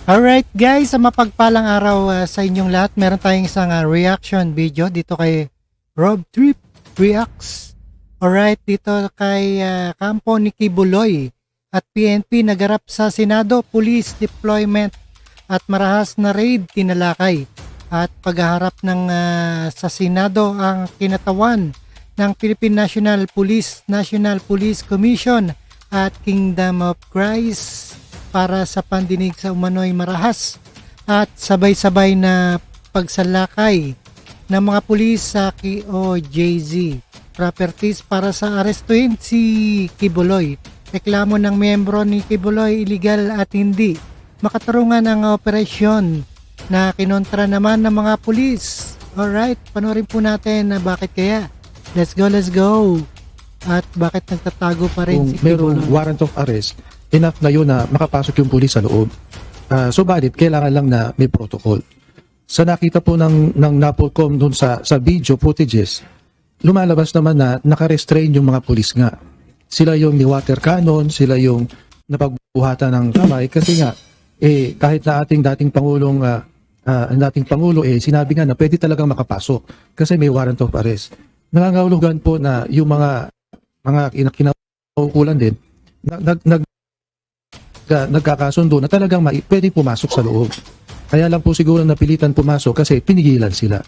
Alright guys, sa mapagpalang araw sa inyong lahat, meron tayong isang reaction video dito kay Rob Trip Reacts. Alright, dito kay kampo ni Kibuloy at PNP nagarap sa Senado, Police Deployment at marahas na raid tinalakay. At paghaharap ng sa Senado ang kinatawan ng Philippine National Police Commission at Kingdom of Christ para sa pandinig sa umano'y marahas at sabay-sabay na pagsalakay ng mga pulis sa KOJZ properties para sa arestuhin si Kibuloy. Reklamo ng miyembro ni Kibuloy illegal at hindi makatarungan ang operasyon na kinontra naman ng mga pulis. Alright, panoorin po natin na bakit kaya. Let's go. At bakit nagtatago pa rin si Kibuloy? Merong warrant of arrest, enough na yun na makapasok yung pulis sa loob. Subalit, kailangan lang na may protocol. Sa nakita po ng NAPOLCOM dun sa video footages, lumalabas naman na nakarestrain yung mga pulis nga. Sila yung ni water cannon, sila yung napagbuhatan ng kamay kasi nga, kahit na ating dating Pangulo, sinabi nga na pwede talagang makapasok kasi may warrant of arrest. Nangangahulugan po na yung mga kinaukulan din, nagkakasundo na talagang pwede pumasok sa loob. Kaya lang po siguro napilitan pumasok kasi pinigilan sila.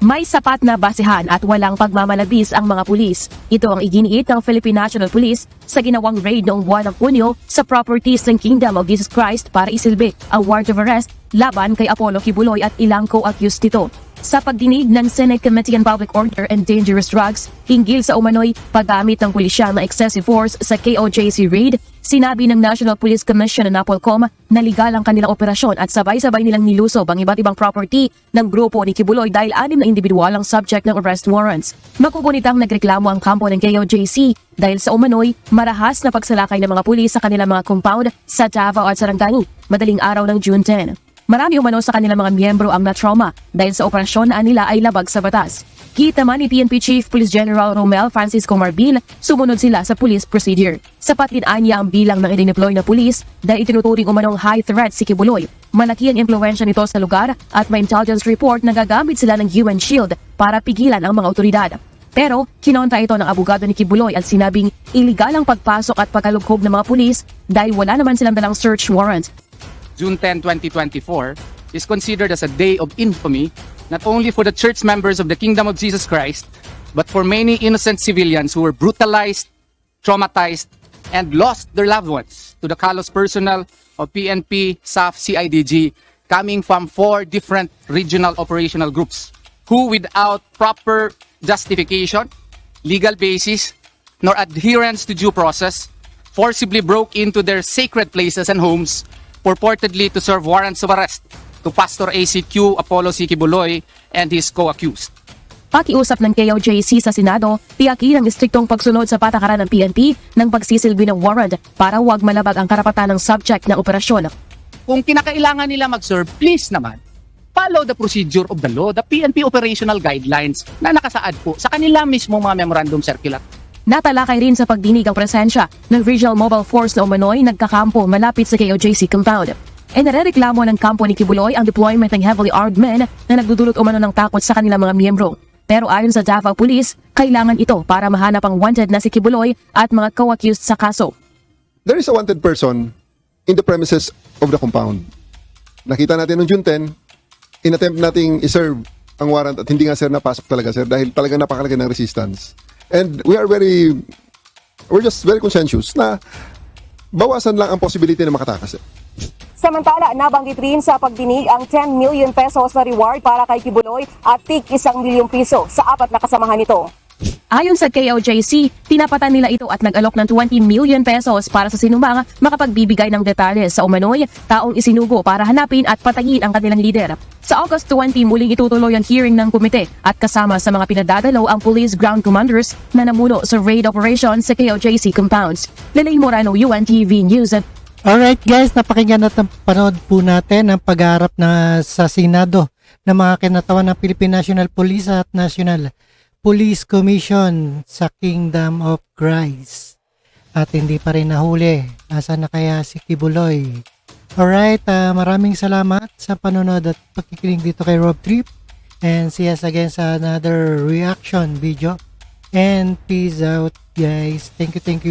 May sapat na basehan at walang pagmamalabis ang mga pulis. Ito ang iginiit ng Philippine National Police sa ginawang raid noong buwan ng Hunyo sa properties ng Kingdom of Jesus Christ para isilbi ang warrant of arrest laban kay Apollo Kibuloy at ilang co-accused nito. Sa pagdinig ng Senate Committee on Public Order and Dangerous Drugs hinggil sa umano'y paggamit ng pulisyal na excessive force sa KOJC raid, sinabi ng National Police Commission na NAPOLCOM na legal ang kanilang operasyon at sabay-sabay nilang nilusob ang iba't ibang property ng grupo ni Kibuloy dahil 6 na individual ang subject ng arrest warrants. Makukunitang nagreklamo ang kampo ng KOJC dahil sa umano'y marahas na pagsalakay ng mga pulis sa kanilang mga compound sa Davao at Sarangani, madaling araw ng June 10. Marami umano sa kanilang mga miyembro ang na-trauma dahil sa operasyon na nila ay labag sa batas. Kita man ni PNP Chief Police General Romel Francisco Marbil, sumunod sila sa police procedure. Sapat din anya ang bilang ng i-deploy na pulis dahil itinuturing umanong high threat si Kibuloy. Malaki ang impluensya nito sa lugar at may intelligence report na gagamit sila ng UN Shield para pigilan ang mga otoridad. Pero kinontra ito ng abogado ni Kibuloy at sinabing iligal ang pagpasok at pagkalugkob ng mga pulis dahil wala naman silang dalang search warrant. June 10, 2024 is considered as a day of infamy not only for the church members of the Kingdom of Jesus Christ, but for many innocent civilians who were brutalized, traumatized, and lost their loved ones to the callous personnel of PNP, SAF, CIDG, coming from 4 different regional operational groups, who without proper justification, legal basis, nor adherence to due process, forcibly broke into their sacred places and homes, purportedly to serve warrants of arrest to Pastor ACQ Apollo C. Kibuloy and his co-accused. Pakiusap ng KOJC sa Senado, tiyakin ang istriktong pagsunod sa patakaran ng PNP ng pagsisilbi ng warrant para huwag malabag ang karapatan ng subject ng operasyon. Kung kinakailangan nila mag-serve, please naman, follow the procedure of the law, the PNP operational guidelines na nakasaad po sa kanila mismo mga memorandum circular. Natalakay rin sa pagdinig ang presensya ng Regional Mobile Force na umano'y nagkakampo malapit sa KOJC compound. Narereklamo ng kampo ni Kibuloy ang deployment ng heavily armed men na nagdudulot umano ng takot sa kanilang mga miyembro. Pero ayon sa Davao Police, kailangan ito para mahanap ang wanted na si Kibuloy at mga co-accused sa kaso. There is a wanted person in the premises of the compound. Nakita natin noong June 10, inattempt nating iserve ang warrant at hindi nga sir napasok talaga sir dahil talagang napakalaki ng resistance. And we're just very conscientious na bawasan lang ang possibility na makatakas. Samantala, nabanggit rin sa pagdinig ang 10 million pesos na reward para kay Kibuloy at tig 1 milyong piso sa 4 na kasamahan nito. Ayon sa KOJC, tinapatan nila ito at nag-alok ng 20 million pesos para sa sinumang makapagbibigay ng detalye sa umano'y taong isinugo para hanapin at patayin ang kanilang lider. Sa August 20, muling itutuloy ang hearing ng komite at kasama sa mga pinadadalaw ang police ground commanders na namuno sa raid operation sa KOJC compounds. Lelay Morano, UNTV News. Alright guys, napakinggan at panood po natin ang pag-aarap na sa Senado ng mga kinatawan ng Philippine National Police at National Police Commission sa Kingdom of Christ. At hindi pa rin nahuli. Nasaan na kaya si Kibuloy? Alright, maraming salamat sa panonood at pakikinig dito kay Rob Trip. And see us again sa another reaction video. And peace out, guys. Thank you, thank you.